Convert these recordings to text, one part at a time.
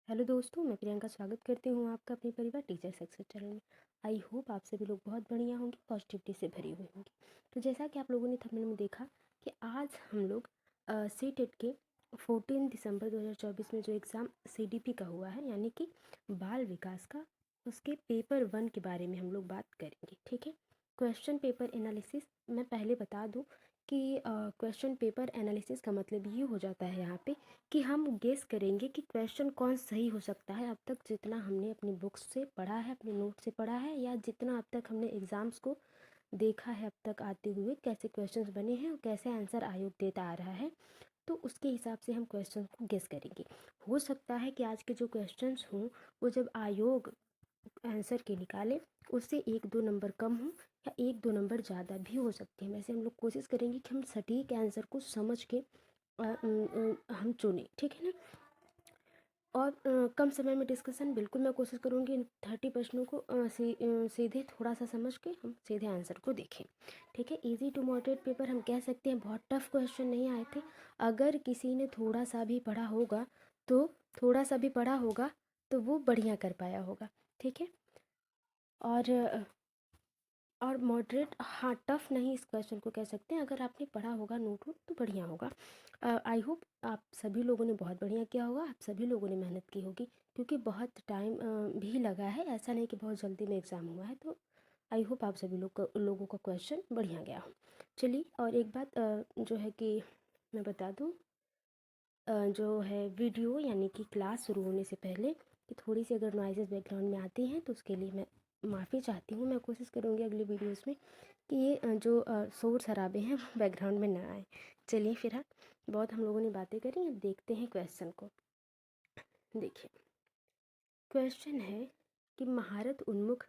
Hello दोस्तों, मैं प्रियंका स्वागत करती हूँ आपका अपने परिवार टीचर सक्सेस चैनल में। आई होप आप सभी लोग बहुत बढ़िया होंगे, पॉजिटिविटी से भरे हुए होंगे। तो जैसा कि आप लोगों ने थंबनेल में देखा कि आज हम लोग सीटेट के 14 दिसंबर 2024 में जो एग्ज़ाम सीडीपी का हुआ है, यानी कि बाल विकास का, उसके पेपर 1 के बारे में हम लोग बात करेंगे। ठीक है, क्वेश्चन पेपर एनालिसिस मैं पहले बता दूँ कि क्वेश्चन पेपर एनालिसिस का मतलब ये हो जाता है यहाँ पे कि हम गेस करेंगे कि क्वेश्चन कौन सही हो सकता है। अब तक जितना हमने अपनी बुक्स से पढ़ा है, अपने नोट से पढ़ा है, या जितना अब तक हमने एग्ज़ाम्स को देखा है अब तक आते हुए, कैसे क्वेश्चंस बने हैं और कैसे आंसर आयोग देता आ रहा है, तो उसके हिसाब से हम क्वेश्चन को गेस करेंगे। हो सकता है कि आज के जो क्वेश्चंस हों वो जब आयोग आंसर के निकाले उससे 1-2 नंबर कम हो या 1-2 नंबर ज़्यादा भी हो सकते हैं। वैसे हम लोग कोशिश करेंगे कि हम सटीक आंसर को समझ के हम चुनें, ठीक है ना। और कम समय में डिस्कशन, बिल्कुल मैं कोशिश करूँगी इन 30 प्रश्नों को सीधे थोड़ा सा समझ के हम सीधे आंसर को देखें। ठीक है, इजी टू मॉडरेट पेपर हम कह सकते हैं। बहुत टफ क्वेश्चन नहीं आए थे। अगर किसी ने थोड़ा सा भी पढ़ा होगा तो वो बढ़िया कर पाया होगा। ठीक है, और मॉडरेट, हाँ टफ नहीं इस क्वेश्चन को कह सकते हैं। अगर आपने पढ़ा होगा नोट तो बढ़िया होगा। आई होप आप सभी लोगों ने बहुत बढ़िया किया होगा, आप सभी लोगों ने मेहनत की होगी, क्योंकि बहुत टाइम भी लगा है। ऐसा नहीं कि बहुत जल्दी में एग्ज़ाम हुआ है। तो आई होप आप सभी लोगों का क्वेश्चन बढ़िया गया हो। चलिए, और एक बात जो है कि मैं बता दूँ, जो है वीडियो यानी कि क्लास शुरू होने से पहले कि थोड़ी सी अगर नॉइज़ेस बैकग्राउंड में आती हैं तो उसके लिए मैं माफ़ी चाहती हूँ। मैं कोशिश करूँगी अगली वीडियोस में कि ये जो शोर शराबे हैं वो बैकग्राउंड में ना आए। चलिए फिर, बहुत हम लोगों ने बातें करी, अब देखते हैं क्वेश्चन को। देखिए, क्वेश्चन है कि महारत उन्मुख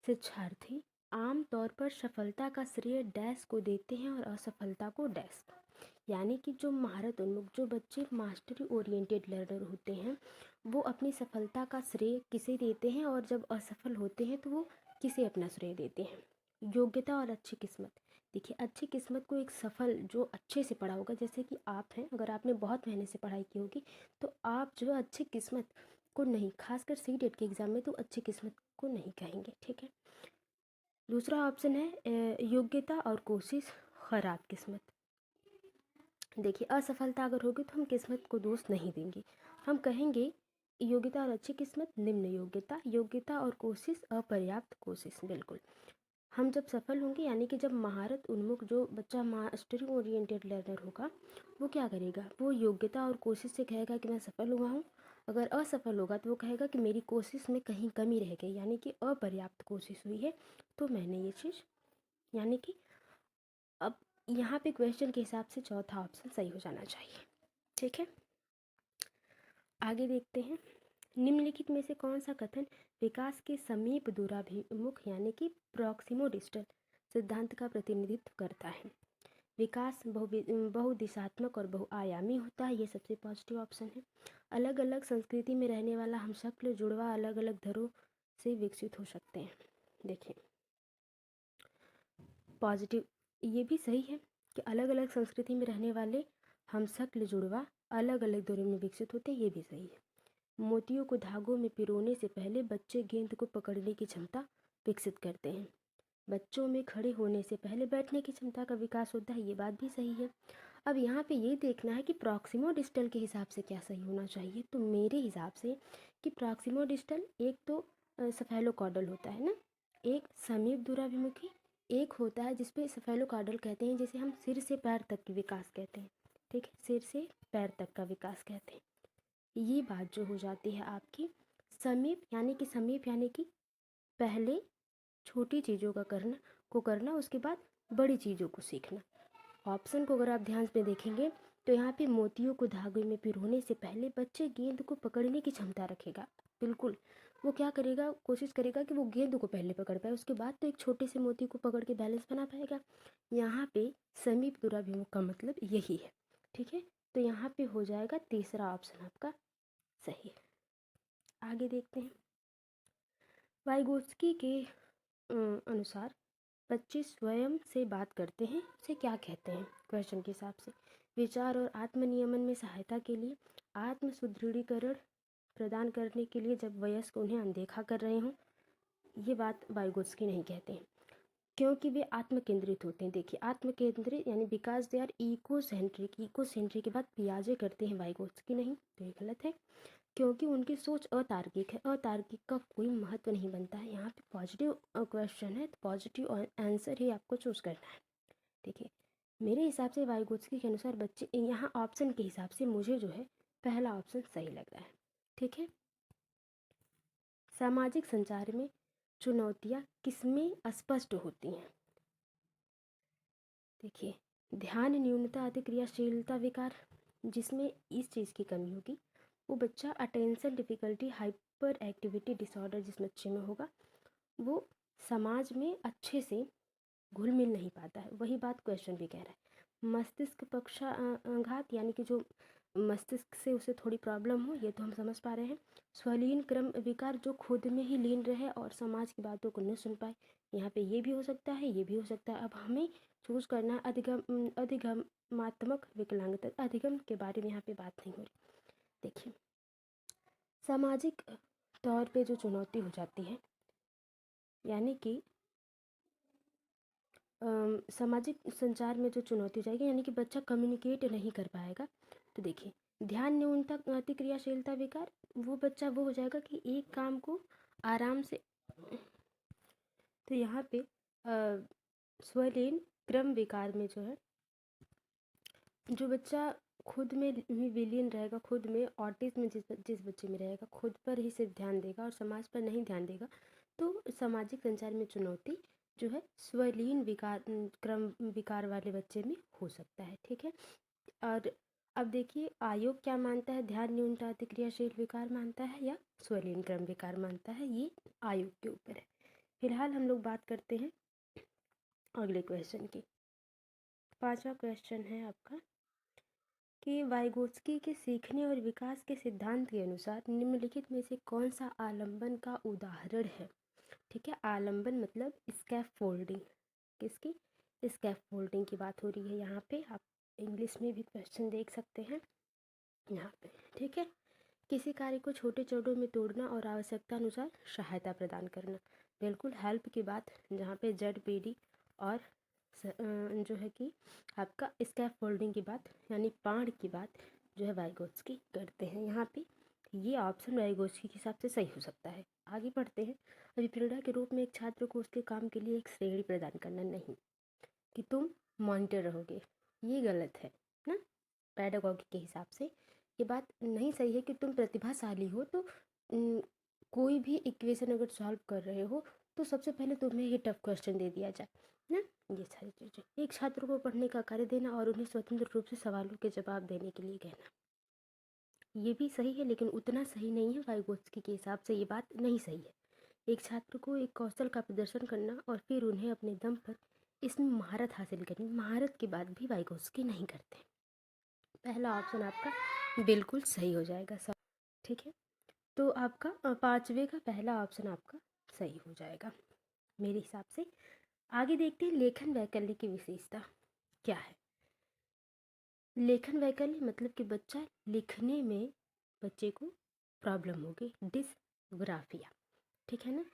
शिक्षार्थी आम तौर पर सफलता का श्रेय डैश को देते हैं और असफलता को डैश। यानी कि जो महारत उन्मुख, जो बच्चे मास्टरी ओरिएंटेड लर्नर होते हैं, वो अपनी सफलता का श्रेय किसे देते हैं, और जब असफल होते हैं तो वो किसे अपना श्रेय देते हैं। योग्यता और अच्छी किस्मत। देखिए, अच्छी किस्मत को एक सफल, जो अच्छे से पढ़ा होगा, जैसे कि आप हैं, अगर आपने बहुत मेहनत से पढ़ाई की होगी तो आप जो अच्छी किस्मत को नहीं, खासकर सीटेट के एग्ज़ाम में तो अच्छी किस्मत को नहीं कहेंगे। ठीक है, दूसरा ऑप्शन है योग्यता और कोशिश खराब किस्मत। देखिए, असफलता अगर होगी तो हम किस्मत को दोष नहीं देंगे, हम कहेंगे योग्यता और अच्छी किस्मत निम्न योग्यता, योग्यता और कोशिश अपर्याप्त कोशिश। बिल्कुल, हम जब सफल होंगे, यानी कि जब महारत उन्मुख जो बच्चा मास्टरी ओरिएंटेड लर्नर होगा, वो क्या करेगा, वो योग्यता और कोशिश से कहेगा कि मैं सफल हुआ हूँ। अगर असफल होगा तो वो कहेगा कि मेरी कोशिश में कहीं कमी रह गई, यानी कि अपर्याप्त कोशिश हुई है, तो मैंने ये चीज़, यानी कि अब यहाँ पे क्वेश्चन के हिसाब से चौथा ऑप्शन सही हो जाना चाहिए। ठीक है, आगे देखते हैं। निम्नलिखित में से कौन सा कथन विकास के समीप दूराभिमुख यानी कि प्रॉक्सिमो डिस्टल सिद्धांत का प्रतिनिधित्व करता है। विकास बहुदिशात्मक और बहुआयामी होता है, ये सबसे पॉजिटिव ऑप्शन है। अलग अलग संस्कृति में रहने वाला हमशक्ल जुड़वा अलग अलग दरों से विकसित हो सकते हैं। देखिए, पॉजिटिव, ये भी सही है कि अलग अलग संस्कृति में रहने वाले हमशक्ल जुड़वा अलग अलग दौरों में विकसित होते हैं, ये भी सही है। मोतियों को धागों में पिरोने से पहले बच्चे गेंद को पकड़ने की क्षमता विकसित करते हैं। बच्चों में खड़े होने से पहले बैठने की क्षमता का विकास होता है, ये बात भी सही है। अब यहाँ पे ये देखना है कि प्रॉक्सिमो डिस्टल के हिसाब से क्या सही होना चाहिए। तो मेरे हिसाब से कि प्रॉक्सिमो डिस्टल एक तो सफेलोकॉर्डल होता है ना, एक समीप दूराभिमुखी, एक होता है जिसपे सफेलोकॉर्डल कहते हैं, जिसे हम सिर से पैर तक की विकास कहते हैं। ठीक है, सिर से पैर तक का विकास कहते हैं। ये बात जो हो जाती है आपकी समीप, यानी कि पहले छोटी चीज़ों को करना, उसके बाद बड़ी चीज़ों को सीखना। ऑप्शन को अगर आप ध्यान से देखेंगे तो यहाँ पे मोतियों को धागे में पिरोने से पहले बच्चे गेंद को पकड़ने की क्षमता रखेगा। बिल्कुल, वो क्या करेगा, कोशिश करेगा कि वो गेंद को पहले पकड़ पाए, उसके बाद तो एक छोटे से मोती को पकड़ के बैलेंस बना पाएगा। यहाँ पे समीप दूराभिमुख का मतलब यही है। ठीक है, तो यहाँ पे हो जाएगा तीसरा ऑप्शन आपका सही। आगे देखते हैं। वाइगोत्स्की के अनुसार बच्चे स्वयं से बात करते हैं, उसे क्या कहते हैं, क्वेश्चन के हिसाब से। विचार और आत्मनियमन में सहायता के लिए, आत्म सुदृढ़ीकरण प्रदान करने के लिए जब वयस्क उन्हें अनदेखा कर रहे हों। ये बात वाइगोत्स्की नहीं कहते हैं, क्योंकि वे आत्म केंद्रित होते हैं। देखिए, आत्म केंद्रित यानी because they are eco centric. Eco centric की बात पियाजे करते हैं, वाइगोत्स्की नहीं, तो ये गलत है, क्योंकि उनकी सोच अतार्किक है। अतार्किक का कोई महत्व नहीं बनता है। यहाँ पे पॉजिटिव क्वेश्चन है, तो पॉजिटिव आंसर ही आपको चूज करना है। देखिए, मेरे हिसाब से वाइगोत्स्की के अनुसार बच्चे, यहाँ ऑप्शन के हिसाब से मुझे जो है पहला ऑप्शन सही लग रहा है। ठीक है, सामाजिक संचार में चुनौतियाँ किसमें स्पष्ट होती हैं? देखिए, ध्यान न्यूनता अतिक्रियाशीलता विकार, जिसमें इस चीज़ की कमी होगी वो बच्चा attention difficulty hyper activity disorder जिस बच्चे में होगा वो समाज में अच्छे से घुल मिल नहीं पाता है। वही बात क्वेश्चन भी कह रहा है। मस्तिष्क पक्षाघात यानी कि जो मस्तिष्क से उसे थोड़ी प्रॉब्लम हो, ये तो हम समझ पा रहे हैं। स्वलीन क्रम विकार, जो खुद में ही लीन रहे और समाज की बातों को न सुन पाए, यहाँ पे ये भी हो सकता है, ये भी हो सकता है। अब हमें चूज करना है। अधिगमात्मक विकलांगता, अधिगम के बारे में यहाँ पे बात नहीं हो रही। देखिए, सामाजिक तौर पे जो चुनौती हो जाती है, यानी कि सामाजिक संचार में जो चुनौती हो जाएगी, यानी कि बच्चा कम्युनिकेट नहीं कर पाएगा। तो देखिए, ध्यान न्यूनता अतिक्रियाशीलता विकार, वो बच्चा वो हो जाएगा कि एक काम को आराम से, तो यहाँ पे स्वलीन क्रम विकार में जो है, जो बच्चा खुद में ही विलीन रहेगा, खुद में ऑटिज्म में जिस बच्चे में रहेगा, खुद पर ही सिर्फ ध्यान देगा और समाज पर नहीं ध्यान देगा, तो सामाजिक संचार में चुनौती जो है स्वलीन विकार क्रम विकार वाले बच्चे में हो सकता है। ठीक है, और अब देखिए आयोग क्या मानता है, ध्यान न्यूनता अतिक्रियाशील विकार मानता है या स्वलीन क्रम विकार मानता है, ये आयोग के ऊपर है। फिलहाल हम लोग बात करते हैं अगले क्वेश्चन की। 5वां क्वेश्चन है आपका कि वाइगोत्स्की के सीखने और विकास के सिद्धांत के अनुसार निम्नलिखित में से कौन सा आलंबन का उदाहरण है? ठीक है, आलंबन मतलब स्कैफोल्डिंग, किसकी? स्कैफोल्डिंग की बात हो रही है यहाँ पे। आप इंग्लिश में भी क्वेश्चन देख सकते हैं यहाँ पे। ठीक है, किसी कार्य को छोटे चौड़ों में तोड़ना और आवश्यकता अनुसार सहायता प्रदान करना, बिल्कुल हेल्प की बात, जहाँ पे ZPD और जो है कि आपका स्कैफोल्डिंग की बात यानी पाड़ की बात जो है वाइगोत्स्की करते हैं। यहाँ पे ये ऑप्शन वाइगोत्स्की के हिसाब से सही हो सकता है। आगे बढ़ते हैं। अभिप्रेरणा के रूप में एक छात्र को उसके काम के लिए एक श्रेणी प्रदान करना, नहीं कि तुम मॉनिटर रहोगे, ये गलत है ना। पैडागॉजी के हिसाब से ये बात नहीं सही है कि तुम प्रतिभाशाली हो तो कोई भी इक्वेशन अगर सॉल्व कर रहे हो तो सबसे पहले तुम्हें ये टफ क्वेश्चन दे दिया जाए ना। ये सारी चीज़ें, एक छात्र को पढ़ने का कार्य देना और उन्हें स्वतंत्र रूप से सवालों के जवाब देने के लिए कहना, ये भी सही है, लेकिन उतना सही नहीं है। वाइगोत्स्की के हिसाब से ये बात नहीं सही है। एक छात्र को एक कौशल का प्रदर्शन करना और फिर उन्हें अपने दम पर इसमें महारत हासिल करनी, महारत की बात भी वाइगोत्स्की नहीं करते। पहला ऑप्शन आपका बिल्कुल सही हो जाएगा सब। ठीक है, तो आपका 5वें का पहला ऑप्शन आपका सही हो जाएगा मेरे हिसाब से। आगे देखते हैं लेखन वैकल्य की विशेषता क्या है। लेखन वैकल्य मतलब कि बच्चा लिखने में बच्चे को प्रॉब्लम होगी, डिसग्राफिया। ठीक है ना।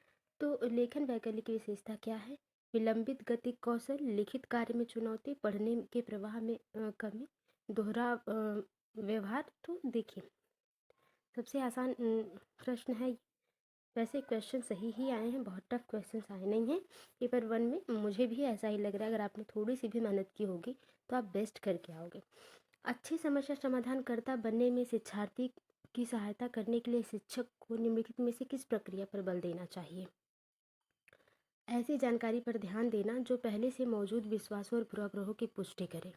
तो लेखन वैकल्य की विशेषता क्या है? विलंबित गति कौशल, लिखित कार्य में चुनौती, पढ़ने के प्रवाह में कमी, दोहरा व्यवहार। तो देखिए, सबसे आसान प्रश्न है। वैसे क्वेश्चन सही ही आए हैं, बहुत टफ क्वेश्चन आए नहीं हैं पेपर 1 में। मुझे भी ऐसा ही लग रहा है, अगर आपने थोड़ी सी भी मेहनत की होगी तो आप बेस्ट करके आओगे। अच्छी समस्या समाधानकर्ता बनने में शिक्षार्थी की सहायता करने के लिए शिक्षक को निम्नलिखित में से किस प्रक्रिया पर बल देना चाहिए? ऐसी जानकारी पर ध्यान देना जो पहले से मौजूद विश्वासों और पूर्वाग्रहों की पुष्टि करे।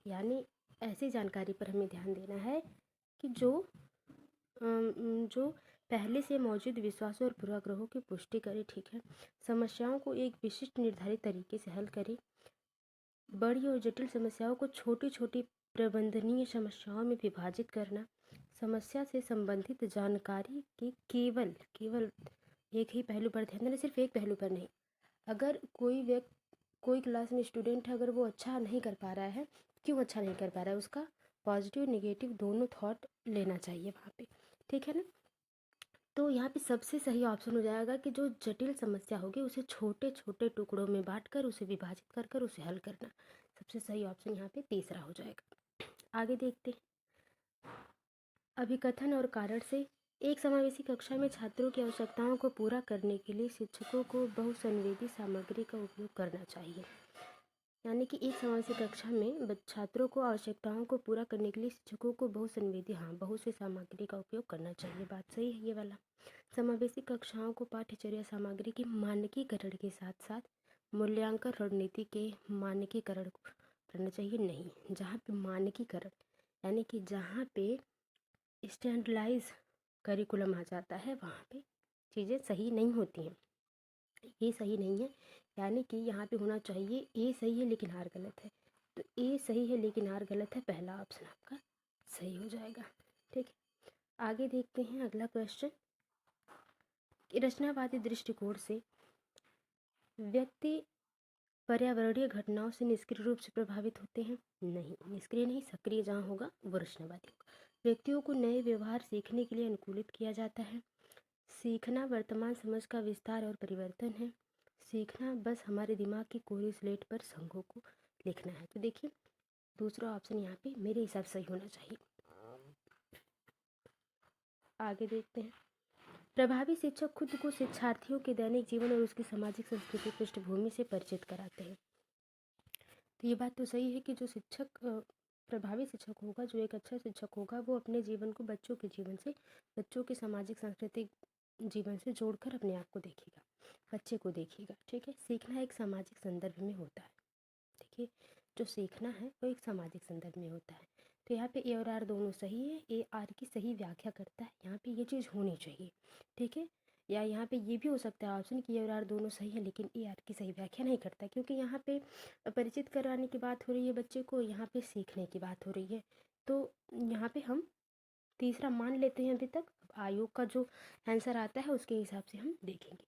यानी ऐसी जानकारी पर हमें ध्यान देना है कि जो पहले से मौजूद विश्वासों और पूर्वाग्रहों की पुष्टि करे। ठीक है, समस्याओं को एक विशिष्ट निर्धारित तरीके से हल करे। बड़ी और जटिल समस्याओं को छोटी छोटी प्रबंधनीय समस्याओं में विभाजित करना। समस्या से संबंधित जानकारी के केवल एक ही पहलू पर ध्यान देना, सिर्फ एक पहलू पर नहीं। अगर कोई क्लास में स्टूडेंट है, अगर वो अच्छा नहीं कर पा रहा है क्यों अच्छा नहीं कर पा रहा है, उसका पॉजिटिव नेगेटिव दोनों थॉट लेना चाहिए वहाँ पे, ठीक है ना। तो यहाँ पे सबसे सही ऑप्शन हो जाएगा कि जो जटिल समस्या होगी उसे छोटे छोटे टुकड़ों में बांटकर उसे विभाजित कर कर उसे हल करना, सबसे सही ऑप्शन यहाँ पे तीसरा हो जाएगा। आगे देखते हैं, अभिकथन और कारण से एक समावेशी कक्षा में छात्रों की आवश्यकताओं को पूरा करने के लिए शिक्षकों को बहुसंवेदी सामग्री का उपयोग करना चाहिए। यानी कि एक समावेशी कक्षा में छात्रों को आवश्यकताओं को पूरा करने के लिए शिक्षकों को बहुसंवेदी बहुत सी सामग्री का उपयोग करना चाहिए। बात सही है ये वाला। समावेशी कक्षाओं को पाठ्यचर्या सामग्री के मानकीकरण के साथ साथ मूल्यांकन रणनीति के मानकीकरण करना चाहिए। नहीं, जहाँ पे मानकीकरण यानी कि जहाँ पे स्टैंडर्डाइज करिकुलम आ जाता है वहाँ पे चीज़ें सही नहीं होती हैं, ये सही नहीं है। यानी कि यहाँ पे होना चाहिए ए सही है लेकिन आर गलत है, तो ए सही है लेकिन आर गलत है, पहला ऑप्शन आपका सही हो जाएगा, ठीक है। आगे देखते हैं अगला क्वेश्चन कि रचनावादी दृष्टिकोण से व्यक्ति पर्यावरणीय घटनाओं से निष्क्रिय रूप से प्रभावित होते हैं। नहीं, निष्क्रिय नहीं, सक्रिय जहाँ होगा वो रचनावादी होगा। व्यक्तियों को नए व्यवहार सीखने के लिए अनुकूलित किया जाता है। सीखना वर्तमान समझ का विस्तार और परिवर्तन है। सीखना बस हमारे दिमाग की कोरी स्लेट पर संघों को लिखना है। तो देखिए दूसरा ऑप्शन यहाँ पे मेरे हिसाब से सही होना चाहिए। आगे देखते हैं, प्रभावी शिक्षक खुद को शिक्षार्थियों के दैनिक जीवन और उसकी सामाजिक संस्कृति पृष्ठभूमि से परिचित कराते हैं। तो ये बात तो सही है कि जो शिक्षक प्रभावी शिक्षक होगा, जो एक अच्छा शिक्षक होगा, वो अपने जीवन को बच्चों के जीवन से, बच्चों के सामाजिक सांस्कृतिक जीवन से जोड़कर अपने आप को देखेगा, बच्चे को देखेगा, ठीक है। सीखना एक सामाजिक संदर्भ में होता है, देखिए जो सीखना है वो एक सामाजिक संदर्भ में होता है। तो यहाँ पे ए और आर दोनों सही है, ए आर की सही व्याख्या करता है, यहाँ पे ये चीज़ होनी चाहिए, ठीक है। या यहाँ पे ये भी हो सकता है ऑप्शन कि ए और आर दोनों सही है लेकिन ए आर की सही व्याख्या नहीं करता, क्योंकि यहाँ पे परिचित कराने की बात हो रही है बच्चे को, यहाँ पे सीखने की बात हो रही है। तो यहाँ पे हम तीसरा मान लेते हैं अभी तक। आयोग का जो आंसर आता है उसके हिसाब से हम देखेंगे।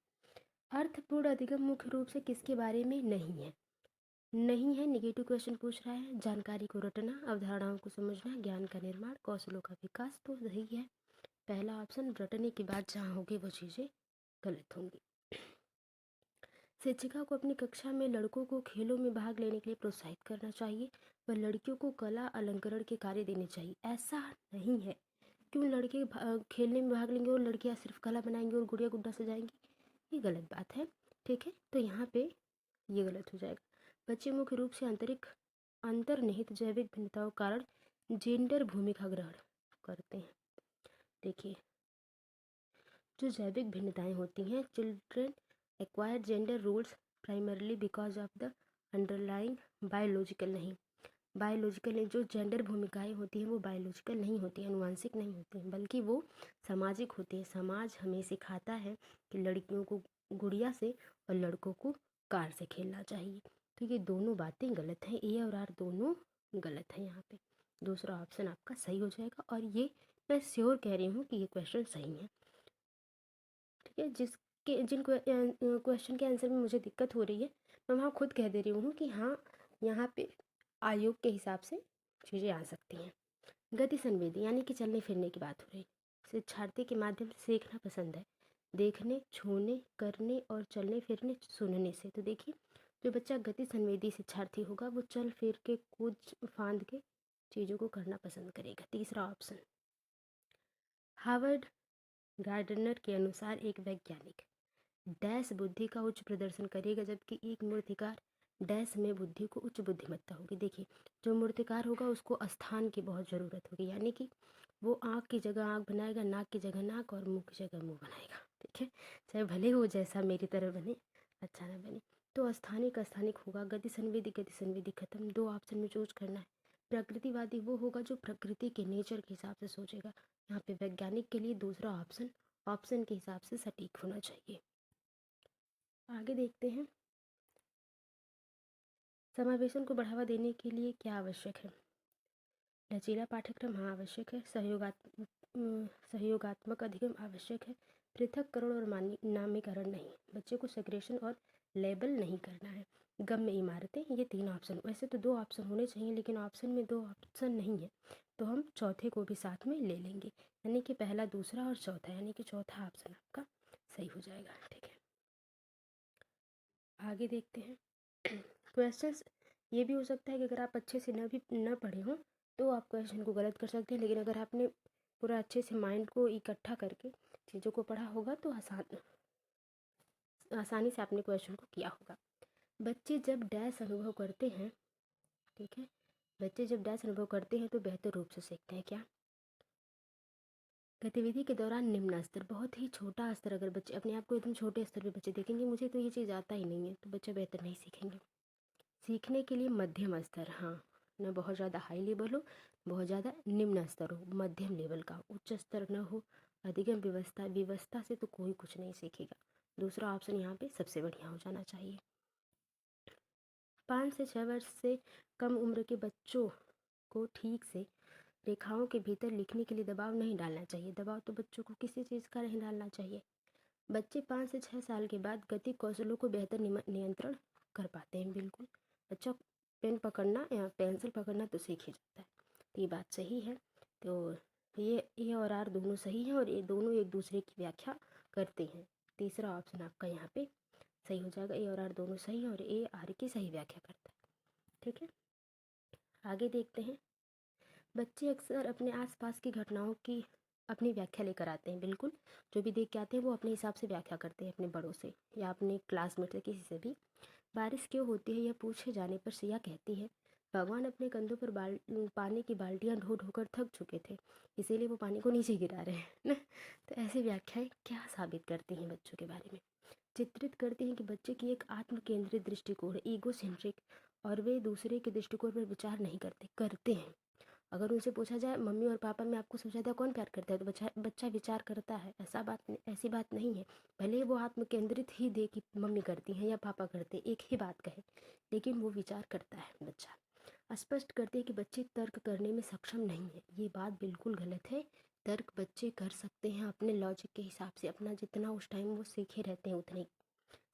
अर्थपूर्ण अधिगम मुख्य रूप से किसके बारे में नहीं है? नहीं है, नेगेटिव क्वेश्चन पूछ रहा है। जानकारी को रटना, अवधारणाओं को समझना, ज्ञान का निर्माण, कौशलों का विकास। तो सही है पहला ऑप्शन, रटने के बाद जहाँ होगी वो चीज़ें गलत होंगी। शिक्षिका को अपनी कक्षा में लड़कों को खेलों में भाग लेने के लिए प्रोत्साहित करना चाहिए व लड़कियों को कला अलंकरण के कार्य देने चाहिए। ऐसा नहीं है, क्यों लड़के खेलने में भाग लेंगे और लड़कियां सिर्फ कला बनाएंगी और गुड़िया गुड्डा सजाएंगी, ये गलत बात है, ठीक है। तो यहाँ पे ये गलत हो जाएगा। बच्चे मुख्य रूप से अंतर्निहित जैविक भिन्नताओं के कारण जेंडर भूमिका ग्रहण करते हैं। देखिए जो जैविक भिन्नताएं होती हैं, children acquire gender roles primarily because of the underlying biological नहीं, बायोलॉजिकल जो जेंडर भूमिकाएं होती हैं वो बायोलॉजिकल नहीं होती हैं, आनुवांशिक नहीं होती हैं, बल्कि वो सामाजिक होती है। समाज हमें सिखाता है कि लड़कियों को गुड़िया से और लड़कों को कार से खेलना चाहिए। तो ये दोनों बातें गलत हैं, ए और आर दोनों गलत हैं। यहाँ पे दूसरा ऑप्शन आपका सही हो जाएगा, और ये मैं श्योर कह रही हूँ कि ये क्वेश्चन सही है, ठीक है। जिन क्वेश्चन के आंसर में मुझे दिक्कत हो रही है मैं वहाँ खुद कह दे रही हूँ कि हाँ यहाँ पे आयोग के हिसाब से चीज़ें आ सकती हैं। गति संवेदी यानी कि चलने फिरने की बात हो रही है। शिक्षार्थी के माध्यम से सीखना पसंद है, देखने, छूने, करने और चलने फिरने सुनने से। तो देखिए जो बच्चा गति संवेदी शिक्षार्थी होगा वो चल फिर के कूद फांद के चीज़ों को करना पसंद करेगा। तीसरा ऑप्शन, हार्वर्ड गार्डनर के अनुसार एक वैज्ञानिक डैश बुद्धि का उच्च प्रदर्शन करेगा जबकि एक मूर्तिकार डैश में बुद्धि को उच्च बुद्धिमत्ता होगी। देखिए जो मूर्तिकार होगा उसको स्थान की बहुत ज़रूरत होगी, यानी कि वो आँख की जगह आँख बनाएगा, नाक की जगह नाक और मुंह की जगह मुंह बनाएगा, ठीक है। चाहे भले वो जैसा मेरी तरह बने, अच्छा ना बने। तो स्थानिक स्थानिक होगा, गति संवेदी खत्म। दो ऑप्शन में चूज करना है। प्रकृतिवादी वो होगा जो प्रकृति के नेचर के हिसाब से सोचेगा। यहाँ पे वैज्ञानिक के लिए दूसरा ऑप्शन के हिसाब से सटीक होना चाहिए। आगे देखते हैं, समावेशन को बढ़ावा देने के लिए क्या आवश्यक है? लचीला पाठ्यक्रम हाँ आवश्यक है। सहयोगात्मक अधिगम आवश्यक है। पृथक्करण और नामीकरण नहीं। बच्चे को सेग्रेगेशन और लेबल नहीं करना है। गम्य इमारतें। ये 3 ऑप्शन, वैसे तो 2 ऑप्शन होने चाहिए लेकिन ऑप्शन में 2 ऑप्शन नहीं है, तो हम चौथे को भी साथ में ले लेंगे, यानी कि पहला, दूसरा और चौथा, यानी कि चौथा ऑप्शन आपका सही हो जाएगा। ठीक है, आगे देखते हैं। क्वेश्चंस ये भी हो सकता है कि अगर आप अच्छे से न पढ़े हों तो आप क्वेश्चन को गलत कर सकते हैं, लेकिन अगर आपने पूरा अच्छे से माइंड को इकट्ठा करके चीज़ों को पढ़ा होगा तो आसानी से आपने क्वेश्चन को किया होगा। बच्चे जब डैश अनुभव करते हैं, ठीक है, बच्चे जब डैश अनुभव करते हैं तो बेहतर रूप से सीखते हैं। क्या? गतिविधि के दौरान निम्न स्तर, बहुत ही छोटा स्तर, अगर बच्चे अपने आप को एकदम छोटे स्तर पे बच्चे देखेंगे, मुझे तो ये चीज़ आता ही नहीं है, तो बच्चे बेहतर नहीं सीखेंगे। सीखने के लिए मध्यम स्तर, हाँ, न बहुत ज़्यादा हाई लेवल हो, बहुत ज़्यादा निम्न स्तर हो, मध्यम लेवल का, उच्च स्तर न हो, अधिगम व्यवस्था, व्यवस्था से तो कोई कुछ नहीं सीखेगा। दूसरा ऑप्शन यहाँ पे सबसे बढ़िया हो जाना चाहिए। 5 से 6 वर्ष से कम उम्र के बच्चों को ठीक से रेखाओं के भीतर लिखने के लिए दबाव नहीं डालना चाहिए। दबाव तो बच्चों को किसी चीज़ का नहीं डालना चाहिए। बच्चे 5 से 6 साल के बाद गति कौशलों को बेहतर नियंत्रण कर पाते हैं। बिल्कुल, बच्चा पेन पकड़ना या पेंसिल पकड़ना तो सीख ही जाता है, तो ये बात सही है। तो ये ए और आर दोनों सही हैं और ये दोनों एक दूसरे की व्याख्या करते हैं। तीसरा ऑप्शन आपका यहाँ पे सही हो जाएगा, ए और आर दोनों सही हैं और ए आर की सही व्याख्या करता है। ठीक है, आगे देखते हैं। बच्चे अक्सर अपने आसपास की घटनाओं की अपनी व्याख्या लेकर आते हैं। बिल्कुल, जो भी देख के आते हैं वो अपने हिसाब से व्याख्या करते हैं, अपने बड़ों से या अपने क्लासमेट से, किसी से भी। बारिश क्यों होती है यह पूछे जाने पर सिया कहती है, भगवान अपने कंधों पर पानी की बाल्टियां ढो ढोकर थक चुके थे, इसीलिए वो पानी को नीचे गिरा रहे हैं ना। तो ऐसी व्याख्याएं क्या साबित करती हैं बच्चों के बारे में? चित्रित करती हैं कि बच्चे की एक आत्म केंद्रित दृष्टिकोण, ईगो सेंट्रिक, और वे दूसरे के दृष्टिकोण पर विचार नहीं करते हैं। अगर उनसे पूछा जाए मम्मी और पापा में आपको सबसे ज़्यादा कौन प्यार करता है, तो बच्चा विचार करता है। ऐसी बात नहीं है, भले ही वो आत्म केंद्रित ही दे कि मम्मी करती हैं या पापा करते हैं, एक ही बात कहे, लेकिन वो विचार करता है बच्चा। स्पष्ट करते हैं कि बच्चे तर्क करने में सक्षम नहीं है, ये बात बिल्कुल गलत है। तर्क बच्चे कर सकते हैं अपने लॉजिक के हिसाब से, अपना जितना उस टाइम वो सीखे रहते हैं उतने।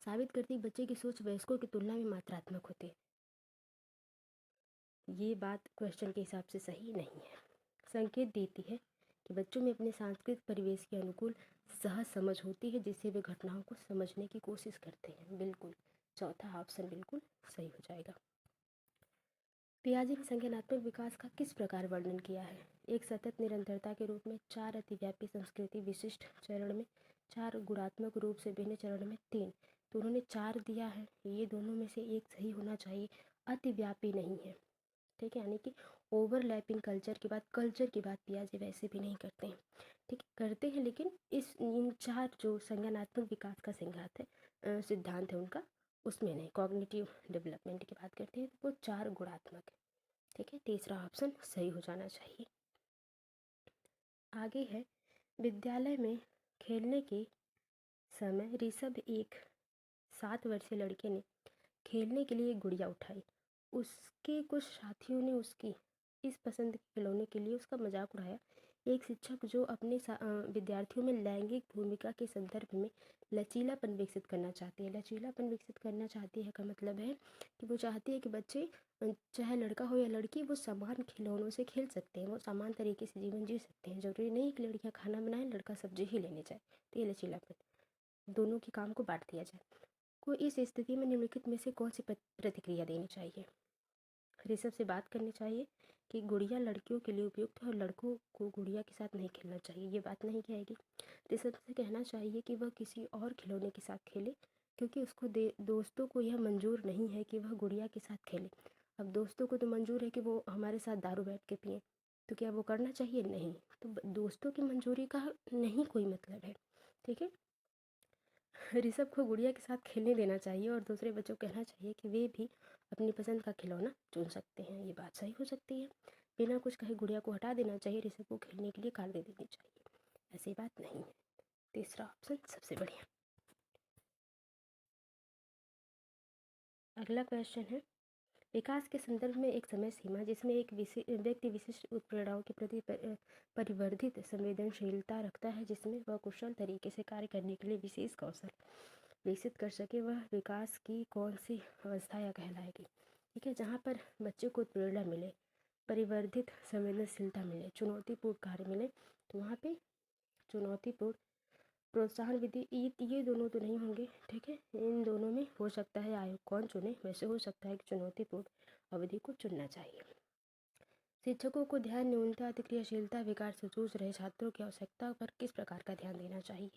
साबित करती है बच्चे की सोच वयस्कों की तुलना में मात्रात्मक होती है, ये बात क्वेश्चन के हिसाब से सही नहीं है। संकेत देती है कि बच्चों में अपने सांस्कृतिक परिवेश के अनुकूल सहज समझ होती है, जिससे वे घटनाओं को समझने की कोशिश करते हैं। बिल्कुल, चौथा ऑप्शन बिल्कुल सही हो जाएगा। पियाजे ने संज्ञानात्मक विकास का किस प्रकार वर्णन किया है? एक सतत निरंतरता के रूप में, 4 अतिव्यापी संस्कृति विशिष्ट चरण में, 4 गुणात्मक रूप से भिन्न चरण में, 3। तो उन्होंने 4 दिया है, ये दोनों में से एक सही होना चाहिए, अतिव्यापी नहीं है। ठीक है, यानी कि ओवरलैपिंग कल्चर की बात पियाजे वैसे भी नहीं करते हैं। ठीक, करते हैं लेकिन इन 4 जो संज्ञानात्मक विकास का सिद्धांत है उनका, उसमें नहीं, कॉग्निटिव डेवलपमेंट की बात करते हैं तो वो 4 गुणात्मक है। ठीक है, तीसरा ऑप्शन सही हो जाना चाहिए। आगे है, विद्यालय में खेलने के समय ऋषभ, एक 7 वर्षीय लड़के ने खेलने के लिए एक गुड़िया उठाई। उसके कुछ साथियों ने उसकी इस पसंद के खिलौने के लिए उसका मजाक उड़ाया। एक शिक्षक जो अपने विद्यार्थियों में लैंगिक भूमिका के संदर्भ में लचीलापन विकसित करना चाहती है, लचीलापन विकसित करना चाहती है का मतलब है कि वो चाहती है कि बच्चे, चाहे लड़का हो या लड़की, वो समान खिलौनों से खेल सकते हैं, वो समान तरीके से जीवन जी सकते हैं। जरूरी नहीं कि लड़कियाँ खाना बनाए, लड़का सब्जी ही लेने जाए। तो ये लचीलापन, दोनों के काम को बांट दिया जाए। को इस स्थिति में निम्नलिखित में से कौन सी प्रतिक्रिया देनी चाहिए? ऋषभ से बात करनी चाहिए कि गुड़िया लड़कियों के लिए उपयुक्त है और लड़कों को गुड़िया के साथ नहीं खेलना चाहिए, ये बात नहीं कहेगी। ऋषभ से कहना चाहिए कि वह किसी और खिलौने के साथ खेले, क्योंकि उसको दोस्तों को यह मंजूर नहीं है कि वह गुड़िया के साथ खेले। अब दोस्तों को तो मंजूर है कि वो हमारे साथ दारू बैठ के पिए, तो क्या वो करना चाहिए? नहीं। तो दोस्तों की मंजूरी का नहीं कोई मतलब है। ठीक है, ऋषभ को गुड़िया के साथ खेलने देना चाहिए और दूसरे बच्चों को कहना चाहिए कि वे भी अपनी पसंद का खिलौना चुन सकते हैं, ये बात सही हो सकती है। बिना कुछ कहे गुड़िया को हटा देना चाहिए, ऋषभ को खेलने के लिए कार दे देनी चाहिए, ऐसी बात नहीं है। तीसरा ऑप्शन सबसे बढ़िया। अगला क्वेश्चन है, विकास के संदर्भ में एक समय सीमा जिसमें एक व्यक्ति विशिष्ट उत्प्रेरणाओं के प्रति परिवर्धित संवेदनशीलता रखता है, जिसमें वह कुशल तरीके से कार्य करने के लिए विशेष कौशल विकसित कर सके वह विकास की कौन सी अवस्था या कहलाएगी। ठीक है, जहाँ पर बच्चे को प्रेरणा मिले, परिवर्धित संवेदनशीलता मिले, चुनौतीपूर्ण कार्य मिले, तो वहाँ पे चुनौतीपूर्ण प्रोत्साहन विधि, ये दोनों तो नहीं होंगे। ठीक है, इन दोनों में हो सकता है आयोग कौन चुने, वैसे हो सकता है कि चुनौतीपूर्ण अवधि को चुनना चाहिए। शिक्षकों को ध्यान न्यूनता, अतिक्रियाशीलता, विकार से जूझ रहे छात्रों की आवश्यकता पर किस प्रकार का ध्यान देना चाहिए।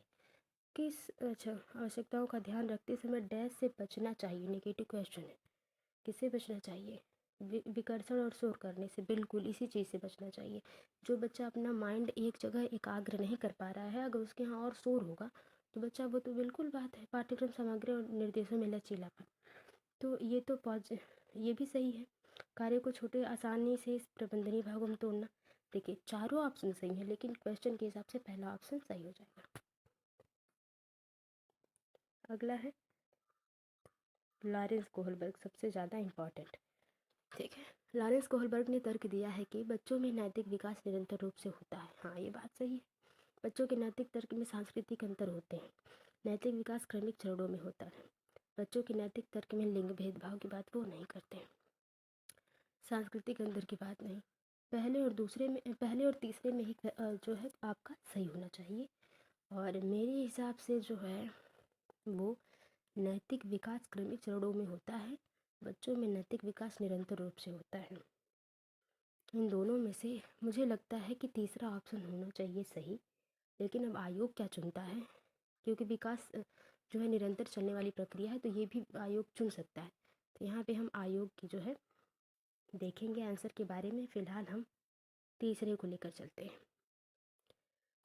किस आवश्यकताओं का ध्यान रखते समय डैश से बचना चाहिए। नेगेटिव क्वेश्चन है, किससे बचना चाहिए। विकर्षण और शोर करने से, बिल्कुल इसी चीज़ से बचना चाहिए। जो बच्चा अपना माइंड एक जगह एकाग्र नहीं कर पा रहा है, अगर उसके यहाँ और शोर होगा तो बच्चा, वो तो बिल्कुल बात है पाठ्यक्रम सामग्री और निर्देशों में लचीलापन, तो ये तो ये भी सही है। कार्य को छोटे आसानी से प्रबंधनीय भागों में तोड़ना। देखिए चारों ऑप्शन सही है, लेकिन क्वेश्चन के हिसाब से पहला ऑप्शन सही हो जाएगा। अगला है लॉरेंस कोहलबर्ग, सबसे ज़्यादा इम्पॉर्टेंट। ठीक है, लॉरेंस कोहलबर्ग ने तर्क दिया है कि बच्चों में नैतिक विकास निरंतर रूप से होता है। हाँ, ये बात सही है। बच्चों के नैतिक तर्क में सांस्कृतिक अंतर होते हैं। नैतिक विकास क्रमिक चरणों में होता है। बच्चों के नैतिक तर्क में लिंग भेदभाव की बात वो नहीं करते हैं, सांस्कृतिक अंतर की बात नहीं। पहले और तीसरे में ही जो है आपका सही होना चाहिए। और मेरे हिसाब से जो है वो नैतिक विकास क्रमिक चरणों में होता है, बच्चों में नैतिक विकास निरंतर रूप से होता है। इन दोनों में से मुझे लगता है कि तीसरा ऑप्शन होना चाहिए सही, लेकिन अब आयोग क्या चुनता है, क्योंकि विकास जो है निरंतर चलने वाली प्रक्रिया है, तो ये भी आयोग चुन सकता है। तो यहाँ पे हम आयोग की जो है देखेंगे आंसर के बारे में। फ़िलहाल हम तीसरे को लेकर चलते हैं।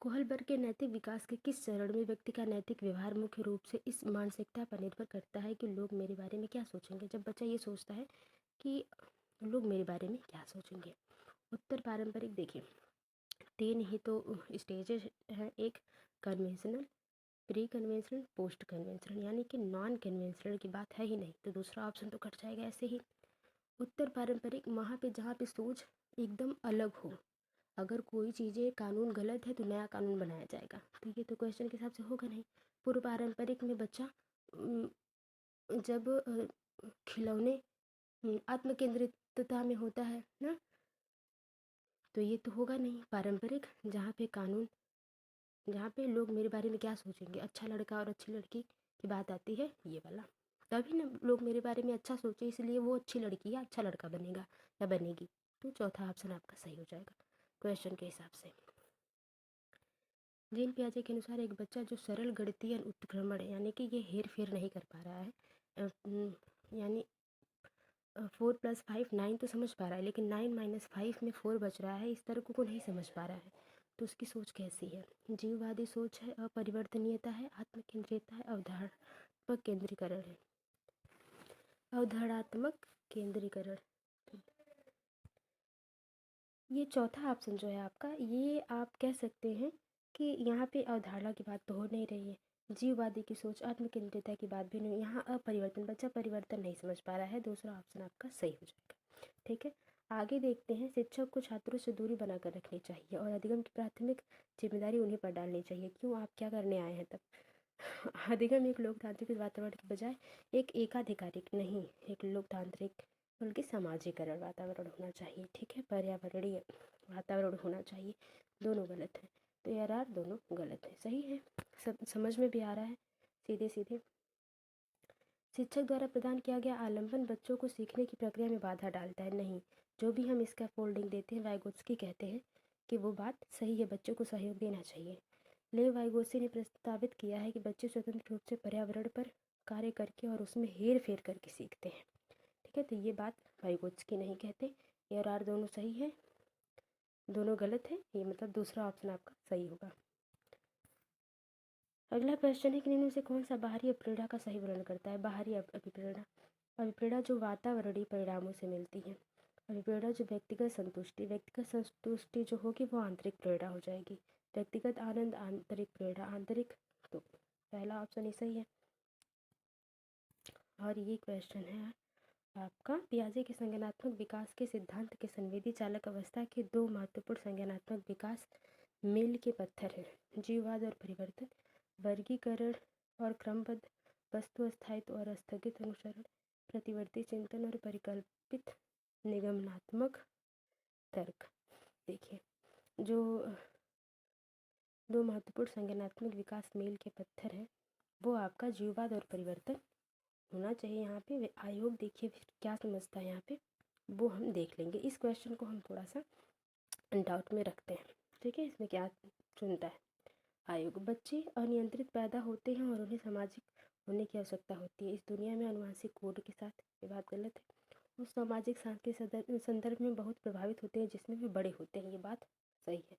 कोहलबर्ग के नैतिक विकास के किस चरण में व्यक्ति का नैतिक व्यवहार मुख्य रूप से इस मानसिकता पर निर्भर करता है कि लोग मेरे बारे में क्या सोचेंगे। जब बच्चा ये सोचता है कि लोग मेरे बारे में क्या सोचेंगे। उत्तर पारंपरिक, देखिए 3 ही तो स्टेजेस हैं, एक conventional, pre conventional, post conventional, यानी कि नॉन कन्वेंशनल की बात है ही नहीं, तो दूसरा ऑप्शन तो कट जाएगा ऐसे ही। उत्तर पारंपरिक, वहाँ पे जहाँ पे सोच एकदम अलग हो, अगर कोई चीज़ें कानून गलत है तो नया कानून बनाया जाएगा, तो ये तो क्वेश्चन के हिसाब से होगा नहीं। पूर्व पारंपरिक में बच्चा जब खिलौने आत्म केंद्रितता में होता है ना, तो ये तो होगा नहीं। पारंपरिक, जहाँ पे लोग मेरे बारे में क्या सोचेंगे, अच्छा लड़का और अच्छी लड़की की बात आती है, ये वाला, तभी ना लोग मेरे बारे में अच्छा सोचे, इसलिए वो अच्छी लड़की या अच्छा लड़का बनेगा या बनेगी। तो चौथा ऑप्शन आपका सही हो जाएगा क्वेश्चन के हिसाब से। जीन पियाजे के अनुसार एक बच्चा जो सरल गणितीय उत्क्रमण है, यानी कि ये हेर फेर नहीं कर पा रहा है, यानी 4+5 9 तो समझ पा रहा है, लेकिन 9 - 5 में 4 बच रहा है, इस तर्क को नहीं समझ पा रहा है, तो उसकी सोच कैसी है। जीववादी सोच है, अपरिवर्तनीयता है, आत्मकेंद्रियता है, अवधारणात्मक केंद्रीकरण है। अवधारणात्मक केंद्रीकरण, ये चौथा ऑप्शन जो है आपका, ये आप कह सकते हैं कि यहाँ पे अवधारणा की बात तो हो नहीं रही है। जीववादी की सोच, आत्मकेंद्रियता की बात भी नहीं, यहाँ अपरिवर्तन, बच्चा परिवर्तन नहीं समझ पा रहा है, दूसरा ऑप्शन आपका सही हो जाएगा। ठीक है, आगे देखते हैं। शिक्षक को छात्रों से दूरी बनाकर रखनी चाहिए और अधिगम की प्राथमिक जिम्मेदारी उन्हीं पर डालनी चाहिए। क्यों, आप क्या करने आए हैं तब। अधिगम एक लोकतांत्रिक वातावरण के बजाय एक एकाधिकारिक नहीं, एक लोकतांत्रिक बल्कि समाजीकरण वातावरण होना चाहिए। ठीक है, पर्यावरणीय वातावरण होना चाहिए। दोनों गलत है, तो यार दोनों गलत है, सही है, सब समझ में भी आ रहा है सीधे सीधे। शिक्षक द्वारा प्रदान किया गया आलम्बन बच्चों को सीखने की प्रक्रिया में बाधा डालता है। नहीं, जो भी हम इसका फोल्डिंग देते हैं, वाइगोत्स्की कहते हैं कि वो बात सही है, बच्चों को सहयोग देना चाहिए। लेव वाइगोत्स्की ने प्रस्तावित किया है कि बच्चे स्वतंत्र रूप से पर्यावरण पर कार्य करके और उसमें हेर फेर करके सीखते हैं। ठीक है, तो ये बात वाइगोत्स्की नहीं कहते। ए और आर दोनों सही है, दोनों गलत है, ये मतलब दूसरा ऑप्शन आपका सही होगा। अगला क्वेश्चन है कि निम्न में से कौन सा बाहरी अभिप्रेरणा का सही वर्णन करता है। बाहरी अभिप्रेरणा, अभिप्रेरणा जो वातावरणीय परिणामों से मिलती है। अभिप्रेरणा जो व्यक्तिगत संतुष्टि जो होगी वो आंतरिक प्रेरणा हो जाएगी। व्यक्तिगत आनंद, आंतरिक प्रेरणा, आंतरिक, तो पहला ऑप्शन ही सही है। और ये क्वेश्चन है आपका, पियाजे के संज्ञानात्मक विकास के सिद्धांत के संवेदी चालक अवस्था के 2 महत्वपूर्ण संज्ञानात्मक विकास मील के पत्थर हैं, जीववाद और परिवर्तन, वर्गीकरण और क्रमबद्ध वस्तु स्थायित्व और स्थगित अनुसरण, प्रतिवर्ती चिंतन और परिकल्पित निगमनात्मक तर्क। देखिए, जो दो महत्वपूर्ण संज्ञानात्मक विकास मील के पत्थर हैं वो आपका जीववाद और परिवर्तन होना चाहिए। यहाँ पे आयोग देखिए फिर क्या समझता है यहाँ पे, वो हम देख लेंगे। इस क्वेश्चन को हम थोड़ा सा डाउट में रखते हैं, ठीक है। इसमें क्या चुनता है आयोग। बच्चे अनियंत्रित पैदा होते हैं और उन्हें सामाजिक होने की आवश्यकता होती है। इस दुनिया में अनुवांशिक कोड के साथ, ये बात गलत है, वो सामाजिक सांस्कृतिक संदर्भ में बहुत प्रभावित होते हैं जिसमें वे बड़े होते हैं, ये बात सही है।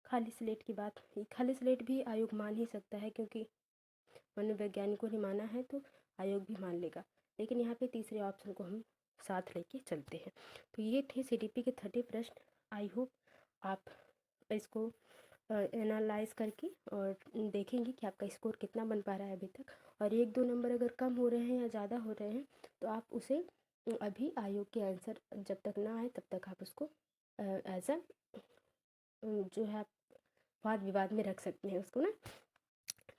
खाली स्लेट की बात, खाली स्लेट भी आयोग मान ही सकता है क्योंकि मनोवैज्ञानिकों ने माना है तो आयोग भी मान लेगा। लेकिन यहाँ पे तीसरे ऑप्शन को हम साथ लेके चलते हैं। तो ये थे सीडीपी के 30 प्रश्न। आई होप आप इसको एनालाइज करके और देखेंगे कि आपका स्कोर कितना बन पा रहा है अभी तक। और 1-2 नंबर अगर कम हो रहे हैं या ज़्यादा हो रहे हैं तो आप उसे अभी आयोग के आंसर जब तक ना आए तब तक आप उसको एज अ जो है आप वाद विवाद में रख सकते हैं उसको ना।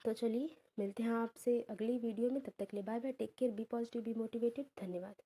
तो चलिए मिलते हैं आपसे अगली वीडियो में, तब तक के लिए bye bye, take care, be positive, be motivated. धन्यवाद।